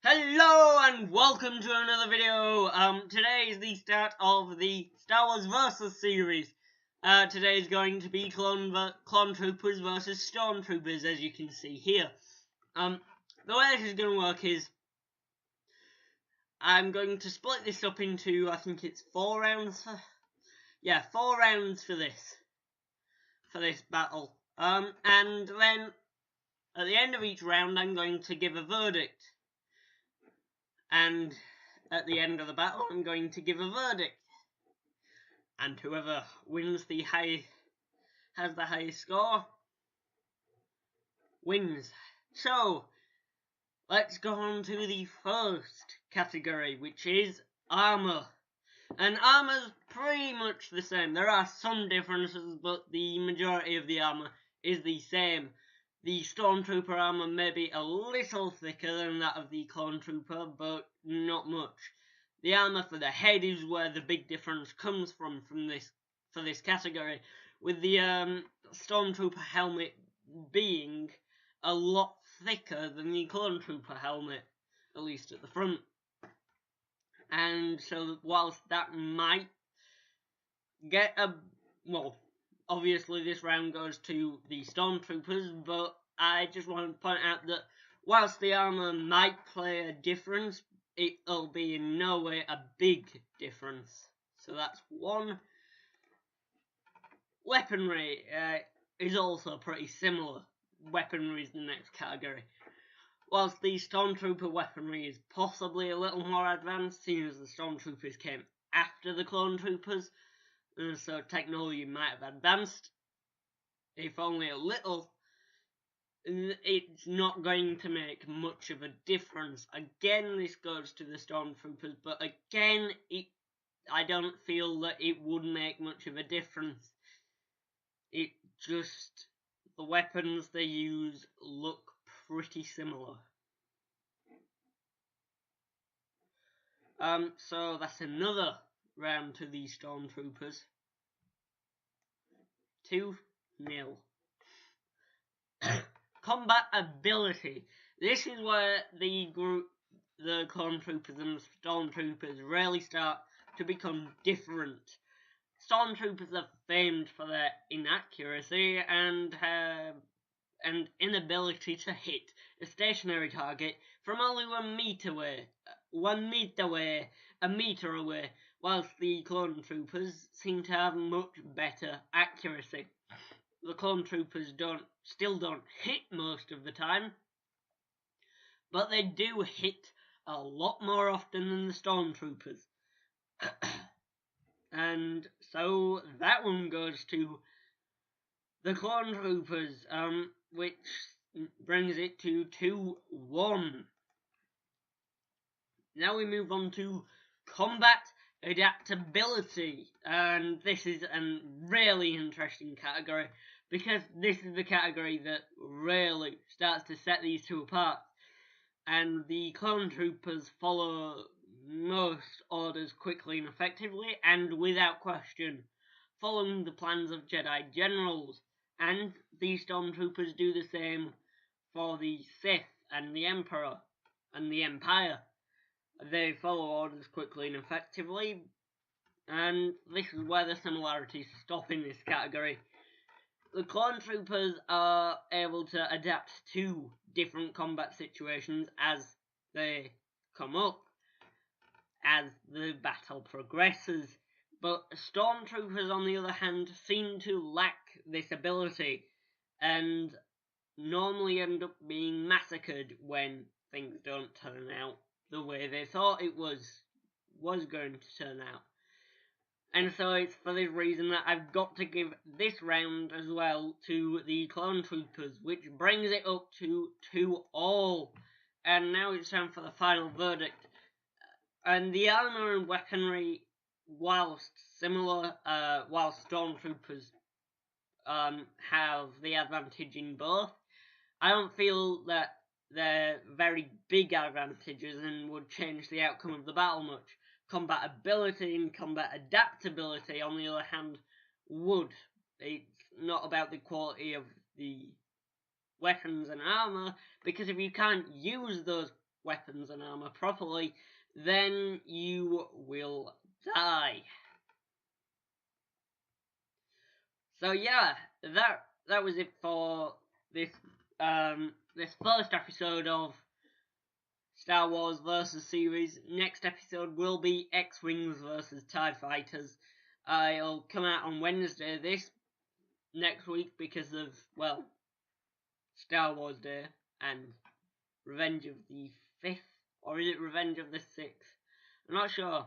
Hello and welcome to another video. Today is the start of the Star Wars Versus series. Today is going to be clone troopers versus stormtroopers, as you can see here. The way this is going to work is I'm going to split this up into, I think it's 4 rounds. 4 rounds for this battle. And then at the end of each round, I'm going to give a verdict. And at the end of the battle, I'm going to give a verdict. And whoever wins has the highest score, wins. So, let's go on to the first category, which is armor. And armor's pretty much the same. There are some differences, but the majority of the armor is the same. The Stormtrooper armor may be a little thicker than that of the Clone Trooper, but not much. The armor for the head is where the big difference comes from this category, with the Stormtrooper helmet being a lot thicker than the Clone Trooper helmet, at least at the front. And so, whilst that might get obviously this round goes to the Stormtroopers, but I just want to point out that whilst the armor might play a difference, it'll be in no way a big difference. So that's one. Weaponry is also pretty similar. Weaponry is the next category. Whilst the Stormtrooper weaponry is possibly a little more advanced, seeing as the Stormtroopers came after the Clone Troopers, so technology might have advanced, if only a little. It's not going to make much of a difference. Again, this goes to the Stormtroopers, but again, I don't feel that it would make much of a difference. It just, the weapons they use look pretty similar. So that's another round to the Stormtroopers. 2-0. Combat ability. This is where the Clone Troopers and the Stormtroopers really start to become different. Stormtroopers are famed for their inaccuracy and inability to hit a stationary target from only 1 meter away, whilst the Clone Troopers seem to have much better accuracy. The Clone Troopers still don't hit most of the time, but they do hit a lot more often than the Stormtroopers. And so that one goes to the Clone Troopers, which brings it to 2-1. Now we move on to combat adaptability, and this is a really interesting category, because this is the category that really starts to set these two apart, and the Clone Troopers follow most orders quickly and effectively, and without question, following the plans of Jedi generals, and the Stormtroopers do the same for the Sith and the Emperor and the Empire. They follow orders quickly and effectively, and this is where the similarities stop in this category. The Clone Troopers are able to adapt to different combat situations as they come up, as the battle progresses, but Stormtroopers, on the other hand, seem to lack this ability, and normally end up being massacred when things don't turn out the way they thought it was going to turn out. And so it's for this reason that I've got to give this round as well to the Clone Troopers, which brings it up to 2-2. And now it's time for the final verdict. And the armor and weaponry, whilst similar, whilst Stormtroopers have the advantage in both, I don't feel that they're very big advantages and would change the outcome of the battle much. Combat ability and combat adaptability, on the other hand, would. It's not about the quality of the weapons and armor, because if you can't use those weapons and armor properly, then you will die. So yeah, that was it for this this first episode of Star Wars versus series. Next episode will be X-Wings versus TIE Fighters. It'll come out on Wednesday this next week because of, well, Star Wars Day and Revenge of the 5th, or is it Revenge of the 6th? I'm not sure.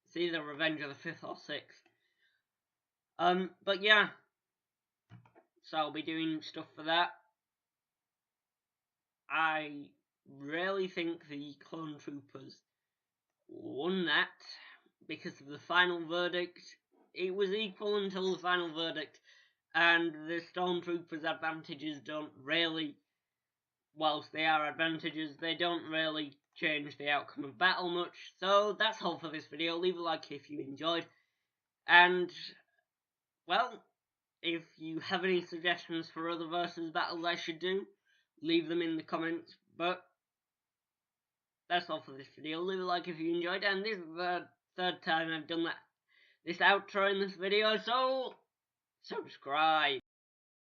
It's either Revenge of the 5th or 6th. But yeah, so I'll be doing stuff for that. I really think the Clone Troopers won that because of the final verdict. It was equal until the final verdict, and the Stormtroopers' advantages don't really, whilst they are advantages, they don't really change the outcome of battle much. So that's all for this video. Leave a like if you enjoyed, and, well, if you have any suggestions for other versus battles I should do, leave them in the comments. But that's all for this video. Leave a like if you enjoyed, and this is the third time I've done this outro in this video, so subscribe.